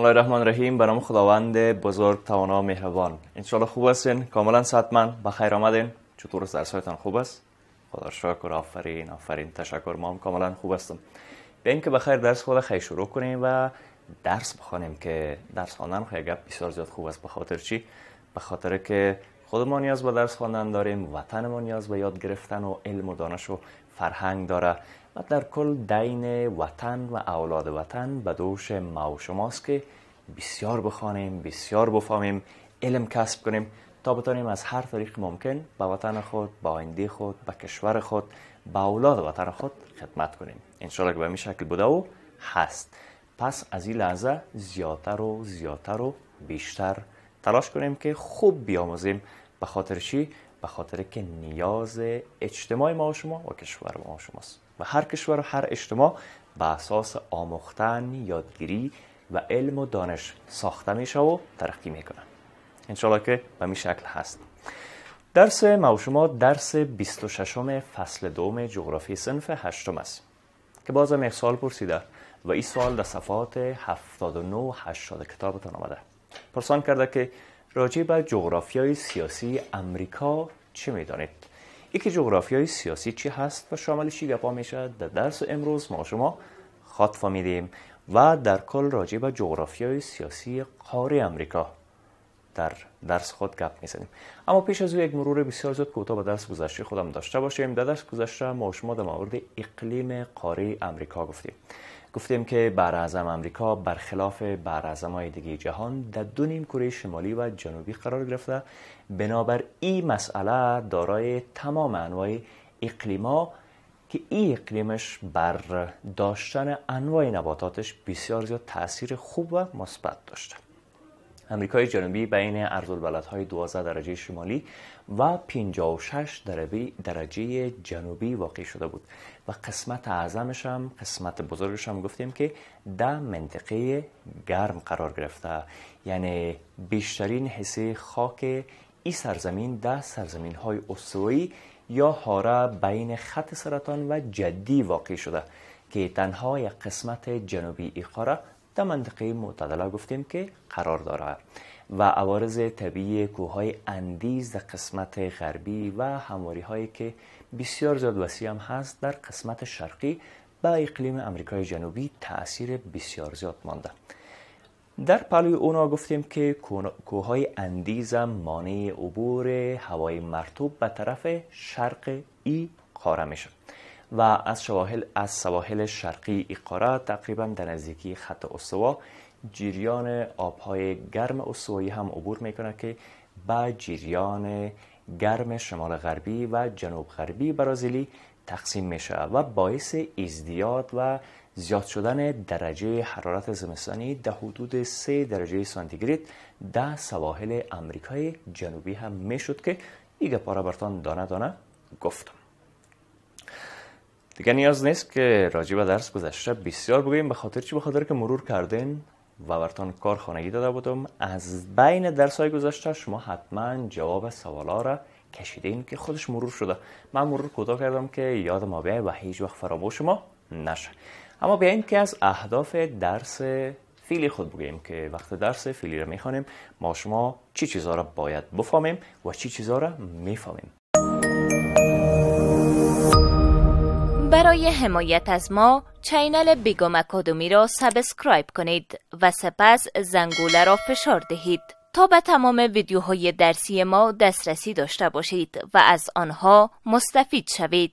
بسم الله الرحمن الرحیم. به نام خداوند بزرگ توانا مهربان. انشالله خوب هستین، کاملا صحتمند، بخیر آمدین. چطور است؟ درسایتان خوب است؟ خدا شکر. آفرین تشکر. ما هم کاملا خوب هستم. بیایم که بخیر درس خود خیلی شروع کنیم و درس بخوانیم که درس خواندن خیلی گپ بسیار زیاد خوب است. به خاطر چی؟ به خاطر که خود ما نیاز به درس خواندن داریم، وطن ما نیاز به یاد گرفتن و علم و دانش و فرهنگ داره و در کل دین وطن و اولاد وطن به دوش ما و شماست که بسیار بخوانیم، بسیار بفهمیم، علم کسب کنیم تا بتانیم از هر طریق ممکن به وطن خود، به آینده خود، به کشور خود، به اولاد وطن خود خدمت کنیم. انشاءالله که به این شکل بوده و هست. پس از این لحظه زیادتر و بیشتر تلاش کنیم که خوب بیاموزیم. به خاطر چی؟ به خاطر که نیاز اجتماع ما و شما و کشور ما و شماست و هر کشور و هر اجتماع به اساس آموختن، یادگیری و علم و دانش ساخته میشه و ترقی میکنه. انشاءالله که به این شکل هست. درس ما و شما درس 26 فصل دوم جغرافی صنف 8 است که بازم یک سوال پرسیده و این سوال در صفحات 79 و 80 کتابتان آمده. پرسان کرده که راجع به جغرافیای سیاسی امریکا چه میدانید؟ یکی جغرافیای سیاسی چی هست و شامل چی گپا میشه؟ در درس امروز ما شما خواد فهمیدیم و در کل راجع به جغرافیای سیاسی قاره امریکا در درس خود گپ میزنیم. اما پیش از او یک مرور بسیار زیاد کوتاه به درس گذشته خودم داشته باشیم. در درس گذشته ما شما در مورد اقلیم قاره امریکا گفتیم که براعظم امریکا برخلاف براعظم‌های دیگه جهان در دو نیمکره شمالی و جنوبی قرار گرفته. بنابر این مسئله دارای تمام انواع اقلیما که این اقلیمش بر داشتن انواع نباتاتش بسیار زیاد تاثیر خوب و مثبت داشته. امریکای جنوبی بین عرض‌البلدهای 12 درجه شمالی و 56 درجه جنوبی واقع شده بود و قسمت اعظمش هم، قسمت بزرگش هم گفتیم که در منطقه گرم قرار گرفته. یعنی بیشترین حصه خاک این سرزمین در سرزمین های استوایی یا حاره بین خط سرطان و جدی واقع شده که تنها یک قسمت جنوبی ای قاره در منطقه معتدله گفتیم که قرار داره و عوارض طبیعی کوههای اندیز در قسمت غربی و همواری هایی که بسیار زیاد وسیع هم هست در قسمت شرقی به اقلیم امریکای جنوبی تأثیر بسیار زیاد مانده. در پهلوی اونا گفتیم که کوههای اندیز هم مانع عبور هوای مرطوب به طرف شرق ای قاره میشه و از سواحل شرقی ای قاره تقریبا در نزدیکی خط استوا جریان آبهای گرم استوایی هم عبور میکنه که به جریان گرم شمال غربی و جنوب غربی برازیلی تقسیم میشه و باعث ازدیاد و زیاد شدن درجه حرارت زمستانی در حدود 3 درجه سانتیگراد در سواحل امریکای جنوبی هم میشد که دیگه پارا برتان دانه گفتم. دیگه نیاز نیست که راجع به درس گذشته بسیار بگوییم. به خاطر چی؟ به خاطر که مرور کردین و برتان کار خانگی داده بودم. از بین درس های گذشته شما حتما جواب سوالا را کشیدین که خودش مرور شده. من مرور کوتاه کردم که یاد ما بیاید و هیچ وقت فراموش ما نشه. اما بیاییم که از اهداف درس فعلی خود بگوییم که وقت درس فعلی را میخوانیم ما شما چی چیزا را باید بفهمیم و چی چیزا را میفهمیم. برای حمایت از ما چینل بیگم اکادمی را سابسکرایب کنید و سپس زنگوله را فشار دهید تا به تمام ویدیوهای درسی ما دسترسی داشته باشید و از آنها مستفید شوید.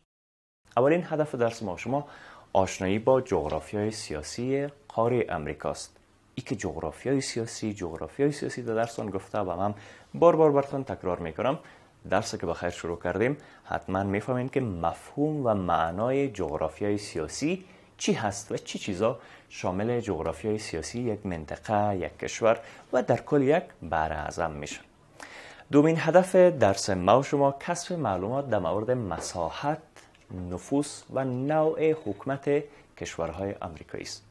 اولین هدف درس ما شما آشنایی با جغرافیای سیاسی قاره امریکاست. ای که جغرافیای سیاسی در درس گفته و من بار براتون تکرار میکنم. درس که بخیر شروع کردیم حتما میفهمین که مفهوم و معنای جغرافیای سیاسی چی هست و چی چیزا شامل جغرافیای سیاسی یک منطقه، یک کشور و در کل یک براعظم میشن. دومین هدف درس ما و شما کسب معلومات در مورد مساحت، نفوس و نوع حکومت کشورهای امریکایی است.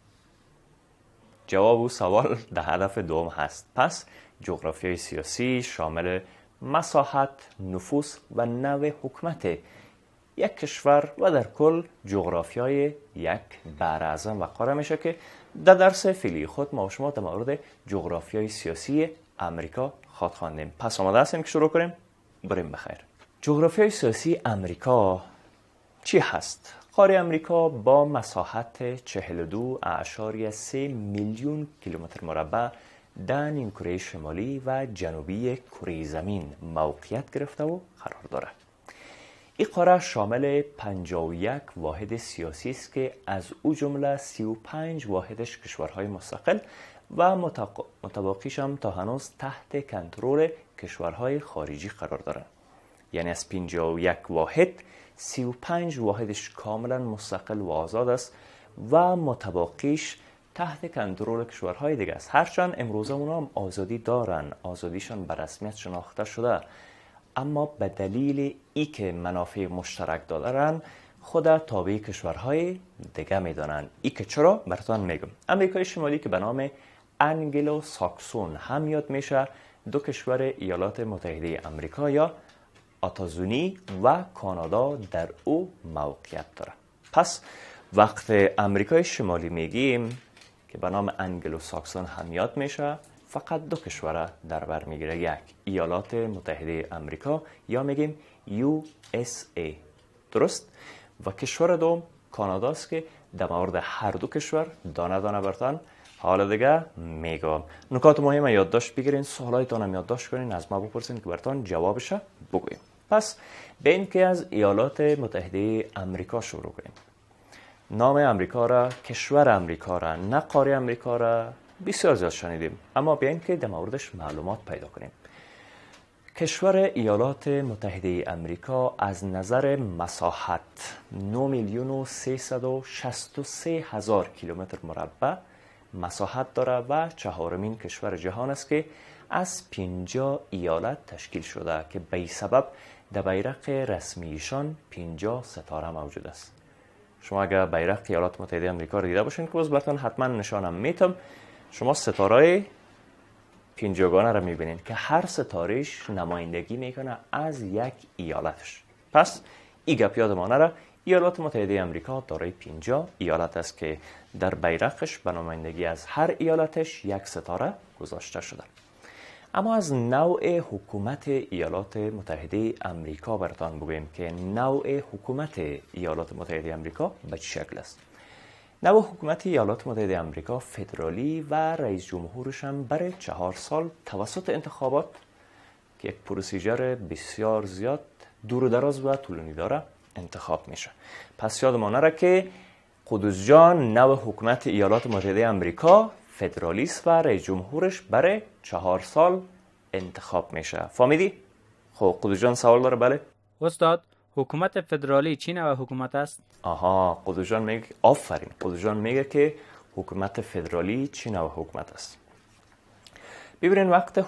جواب او سوال در هدف دوم هست. پس جغرافیای سیاسی شامل مساحت، نفوس و نوع حکومت یک کشور و در کل جغرافیای یک براعظم و قاره میشه که در درس فعلی خود ما و شما در مورد جغرافیای سیاسی امریکا خواهد خواندیم. پس آماده هستیم که شروع کنیم؟ بریم بخیر. جغرافیای سیاسی امریکا چی هست؟ قاره امریکا با مساحت 42.3 میلیون کیلومتر مربع در نیمکره شمالی و جنوبی کره زمین موقعیت گرفته و قرار دارد. این قاره شامل 51 واحد سیاسی است که از او جمله 35 واحدش کشورهای مستقل و متباقیش هم تا هنوز تحت کنترل کشورهای خارجی قرار دارند. یعنی از 51 واحد 35 واحدش کاملا مستقل و آزاد است و متباقیش تحت کنترل کشورهای دیگه است. هرچند امروزه اونا هم آزادی دارن، آزادیشان به رسمیت شناخته شده، اما به دلیل ای که منافع مشترک دارن خود تابع کشورهای دیگه میدانن. ای که چرا براتون میگم. امریکای شمالی که به نام انگلو ساکسون هم یاد میشه، دو کشور ایالات متحده امریکا یا آتازونی و کانادا در او موقعیت داره. پس وقت امریکای شمالی میگیم که به نام انگلو ساکسون هم یاد میشه، فقط دو کشور در بر میگیره. یک ایالات متحده امریکا یا میگیم USA، درست؟ و کشور دوم کاناداست که در مورد هر دو کشور دانه دانه برتان حالا دیگه میگم. نکات مهم یادداشت بگیرین، سوالایتان هم یادداشت کنین، از ما بپرسین که برتان جوابش بگویم. پس به این که از ایالات متحده امریکا شروع کنیم. نام امریکا را، کشور امریکا را، نه قاره امریکا را بسیار زیاد شنیدیم، اما بیاین که در موردش معلومات پیدا کنیم. کشور ایالات متحده امریکا از نظر مساحت 9,363,000 کیلومتر مربع مساحت داره و چهارمین کشور جهان است که از 50 ایالت تشکیل شده که به این سبب در بیرق رسمیشان 50 ستاره موجود است. شما اگر بیرق ایالات متحده امریکا رو دیده باشین که باز براتون حتما نشانم میتم، شما ستاره 50 گانه رو میبینین که هر ستارهش نمایندگی میکنه از یک ایالتش. پس این گپ یادمانه را، ایالات متحده امریکا دارای 50 ایالت است که در بیرقش به نمایندگی از هر ایالتش یک ستاره گذاشته شده. اما از نوع حکومت ایالات متحده امریکا براتون بگویم که نوع حکومت ایالات متحده امریکا به چه شکل است. نوع حکومت ایالات متحده امریکا فدرالی و رئیس جمهورش هم برای 4 سال توسط انتخابات که یک پروسیجر بسیار زیاد دور و دراز و طولانی داره انتخاب میشه. پس یادمان نره که قدوس جان نوع حکومت ایالات متحده امریکا فدرالیست و رئیس جمهورش برای 4 سال انتخاب میشه. فهمیدی؟ خب قدوس جان سوال داره؟ بله استاد، حکومت فدرالی چی نوع حکومت است؟ آها، قدوس جان میگه، آفرین، قدوس جان میگه که حکومت فدرالی چی نوع حکومت است. ببینید وقت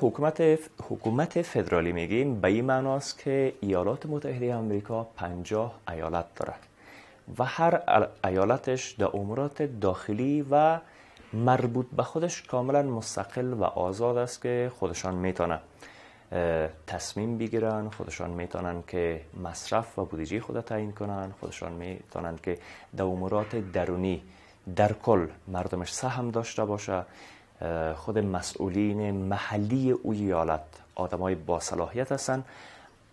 حکومت فدرالی میگیم به این معناست که ایالات متحده امریکا 50 ایالت داره و هر ایالتش در امورات داخلی و مربوط به خودش کاملا مستقل و آزاد است که خودشان میتونن تصمیم بگیرن، خودشان میتونن که مصرف و بودجه خود تعیین کنن، خودشان میتونن که در امورات درونی در کل مردمش سهم داشته باشه. خود مسئولین محلی او ایالت آدمای با صلاحیت هستن،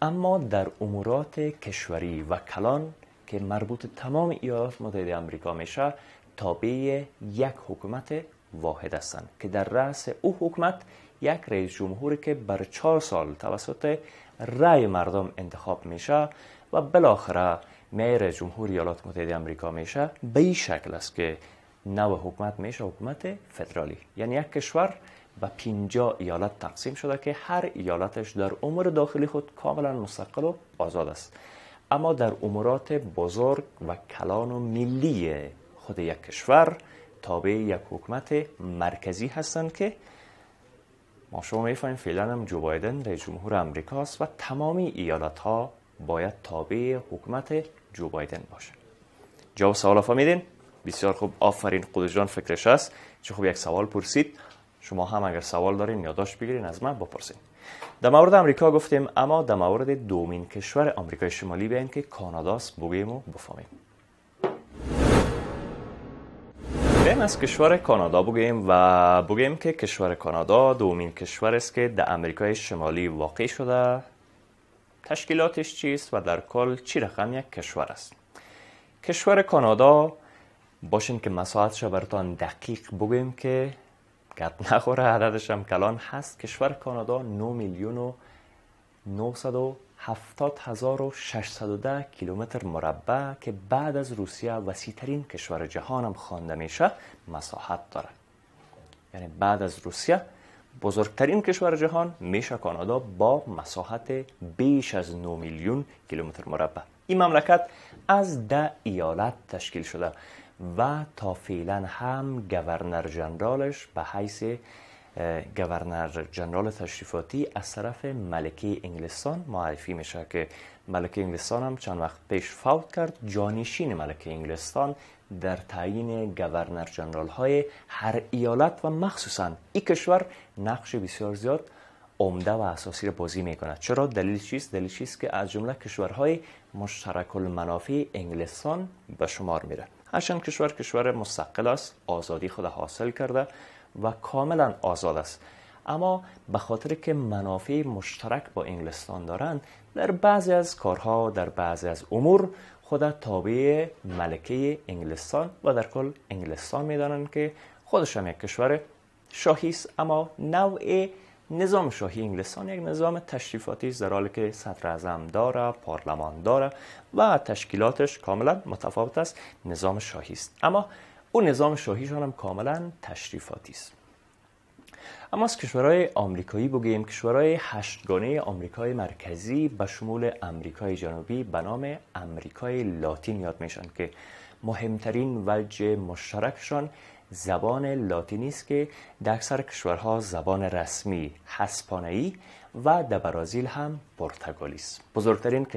اما در امورات کشوری و کلان که مربوط تمام ایالات متحده امریکا میشه تابع یک حکومت واحد هستند که در رأس او حکومت یک رئیس جمهوری که بر 4 سال توسط رأی مردم انتخاب میشه و بالاخره رئیس جمهور ایالات متحده امریکا میشه. به این شکل است که نوع حکومت میشه حکومت فدرالی، یعنی یک کشور به 50 ایالت تقسیم شده که هر ایالتش در امور داخلی خود کاملا مستقل و آزاد است، اما در امورات بزرگ و کلان و ملی خود یک کشور تابع یک حکومت مرکزی هستند که ما شما میفهمیم فعلا هم جو بایدن رئیس جمهور امریکاست و تمامی ایالت ها باید تابع حکومت جو بایدن باشه. جواب سوال فهمیدین؟ بسیار خوب، آفرین، قدوس جان فکرش هست. چه خوب یک سوال پرسید. شما هم اگر سوال دارین یادداشت بگیرین از من بپرسین. در مورد امریکا گفتیم، اما در مورد دومین کشور آمریکای شمالی بیاین که کاناداست بگوییم و بفهمیم. بریم از کشور کانادا بگوییم و بگوییم که کشور کانادا دومین کشور است که در امریکای شمالی واقع شده. تشکیلاتش چیست و در کل چی رقم یک کشور است؟ کشور کانادا باشین که مساحتش براتان دقیق بگوییم که گرد نخوره، عددش هم کلان هست. کشور کانادا 9,970,610 کیلومتر مربع که بعد از روسیه وسیع‌ترین کشور جهان هم خوانده میشه مساحت داره. یعنی بعد از روسیه بزرگترین کشور جهان میشه کانادا با مساحت بیش از 9 میلیون کیلومتر مربع. این مملکت از 10 ایالت تشکیل شده و تا فعلا هم گورنر جنرالش به حیث گورنر جنرال تشریفاتی از طرف ملکه انگلستان معرفی میشه که ملکه انگلستان هم چند وقت پیش فوت کرد. جانشین ملکه انگلستان در تعیین گورنر جنرال های هر ایالت و مخصوصا این کشور نقش بسیار زیاد عمده و اساسی را بازی میکنه. چرا؟ دلیل چیست؟ دلیل چیست که از جمله کشورهای مشترک المنافع انگلستان به شمار میره. هرچند کشور مستقل است، آزادی خود حاصل کرده و کاملا آزاد است، اما به خاطر که منافع مشترک با انگلستان دارند در بعضی از کارها، در بعضی از امور خود تابع ملکه انگلستان و در کل انگلستان میدانند که خودش هم یک کشور شاهی است، اما نوع نظام شاهی انگلستان یک نظام تشریفاتی است، در حالی که صدر اعظم داره، پارلمان داره و تشکیلاتش کاملا متفاوت است. نظام شاهی است، اما اون نظام شاهیشان هم کاملا تشریفاتی است. اما از کشورهای آمریکایی بگوییم، کشورهای هشتگانه آمریکای مرکزی به شمول آمریکای جنوبی به نام آمریکای لاتین یاد میشن که مهمترین وجه مشترکشان زبان لاتینی است که در اکثر کشورها زبان رسمی هسپانیایی و در برازیل هم پرتغالی است. بزرگترین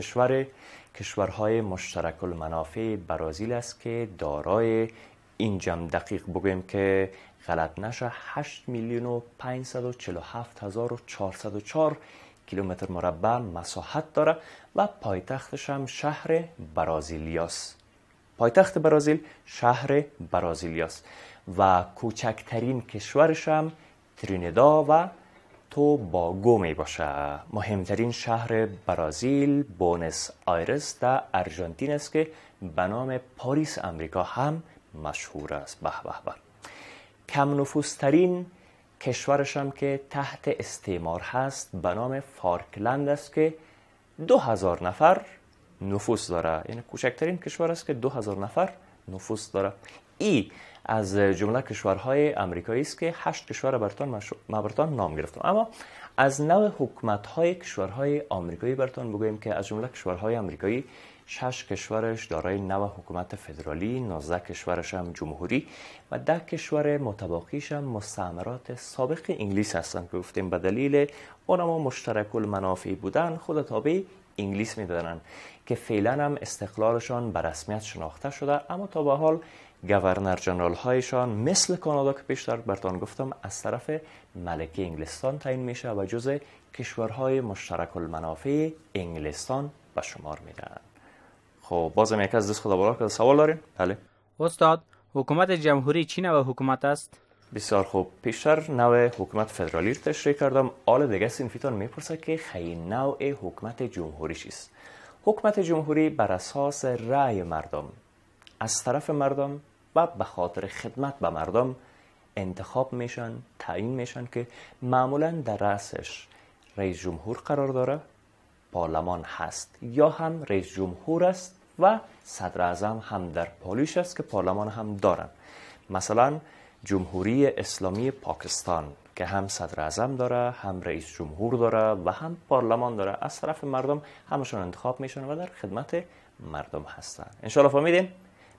کشورهای مشترک المنافع برازیل است که دارای این جمع دقیق بگویم که غلط نشه 8,547,404 کیلومتر مربع مساحت داره و پایتختش هم شهر برازیلیاست. پایتخت برازیل شهر برازیلیاست و کوچکترین کشورش هم ترینیداد و توباگو می باشه. مهمترین شهر برازیل بونس آیرس در آرژانتین است که به نام پاریس امریکا هم مشهور است. به به به. کم نفوذترین کشورش هم که تحت استعمار هست به نام فارکلند است که 2000 نفر نفوذ داره. یعنی کوچکترین کشور است که 2000 نفر نفوذ داره. این از جمله کشورهای آمریکایی است که 8 کشور براتون نام گرفتم. اما از نوع حکومت‌های کشورهای آمریکایی براتون بگویم که از جمله کشورهای آمریکایی 6 کشورش دارای نوع حکومت فدرالی، 19 کشورش هم جمهوری و 10 کشور متباقیش هم مستعمرات سابق انگلیس هستند که گفتیم به دلیل اونما مشترک المنافع بودن خود تابع انگلیس میدانند که فعلا هم استقلالشان به رسمیت شناخته شده، اما تا به حال گورنر جنرال هایشان مثل کانادا که پیشتر براتون گفتم از طرف ملکه انگلستان تعیین میشه و جزء کشورهای مشترک المنافع انگلستان به شمار میرن. خب بازم یک از دست خدا بالا که سوال دارین؟ بله استاد، حکومت جمهوری چی نوع حکومت است؟ بسیار خوب. پیشتر نوع حکومت فدرالی رو تشریح کردم. حالا دیگه سینفیتان میپرسه که خیلی نوع حکومت جمهوری چیست؟ حکومت جمهوری بر اساس رأی مردم از طرف مردم و به خاطر خدمت به مردم انتخاب میشن، تعیین میشن که معمولا در رأسش رئیس جمهور قرار داره، پارلمان هست یا هم رئیس جمهور است و صدر اعظم هم در پالیش است که پارلمان هم دارن. مثلا جمهوری اسلامی پاکستان که هم صدر اعظم داره، هم رئیس جمهور داره و هم پارلمان داره، از طرف مردم همشون انتخاب میشن و در خدمت مردم هستن. انشالله فهمیدین؟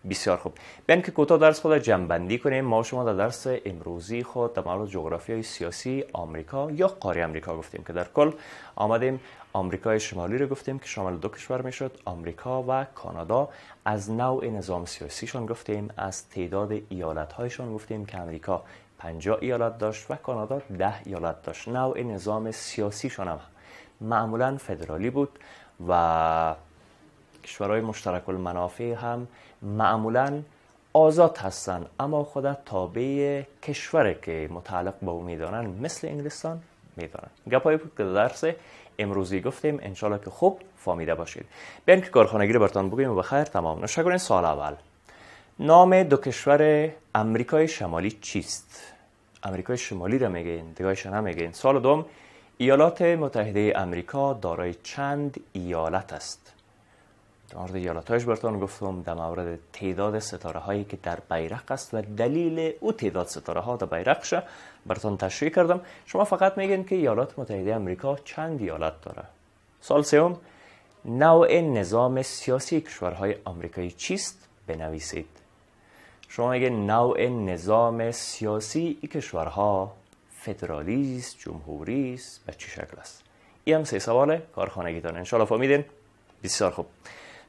بسیار خوب. بیان که کوتاه درس خود جمع‌بندی کنیم. ما شما در درس امروزی خود در مورد جغرافیای سیاسی آمریکا یا قاره آمریکا گفتیم که در کل آمدیم آمریکای شمالی رو گفتیم که شامل 2 کشور میشد، آمریکا و کانادا. از نوع نظام سیاسیشون گفتیم، از تعداد ایالت‌هایشون گفتیم که آمریکا 50 ایالت داشت و کانادا 10 ایالت داشت. نوع نظام سیاسیشون هم معمولا فدرالی بود و کشورهای مشترک المنافع هم معمولا آزاد هستن اما خود تابع کشوری که متعلق به او میدانن مثل انگلستان میدانن. گپایی بود که درس امروزی گفتیم، انشالله که خوب فهمیده باشید. بیاین که کارخانگی رو براتون بگیم و بخیر تمام نشه کنین. سوال اول، نام دو کشور امریکای شمالی چیست؟ امریکای شمالی رو میگین، دیگه‌ایش نمیگین. سوال دوم، ایالات متحده امریکا دارای چند ایالت است؟ در مورد ایالت‌هایش براتون گفتم، در مورد تعداد ستاره هایی که در بیرق است و دلیل او تعداد ستاره ها در بیرقش براتون تشریح کردم. شما فقط میگین که ایالات متحده امریکا چند ایالت داره. سوال سوم، نوع نظام سیاسی کشورهای آمریکایی چیست؟ بنویسید. شما میگین نوع نظام سیاسی این کشورها فدرالیست، جمهوری است، به چه شکل است؟ این هم 3 سوال کارخانگی دارن. انشالله فهمیدین؟ بسیار خوب.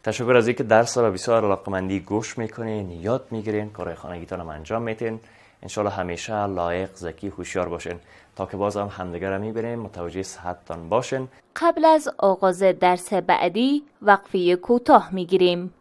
تشکر از اینکه درس را بسیار علاقمندی گوش میکنین، یاد میگیرین، کارهای خانگیتان هم انجام میتین. انشالله همیشه لایق، ذکی، هوشیار باشین تا که باز هم همدیگر را میبینیم. متوجه صحتتان باشین. قبل از آغاز درس بعدی وقفه کوتاه میگیریم.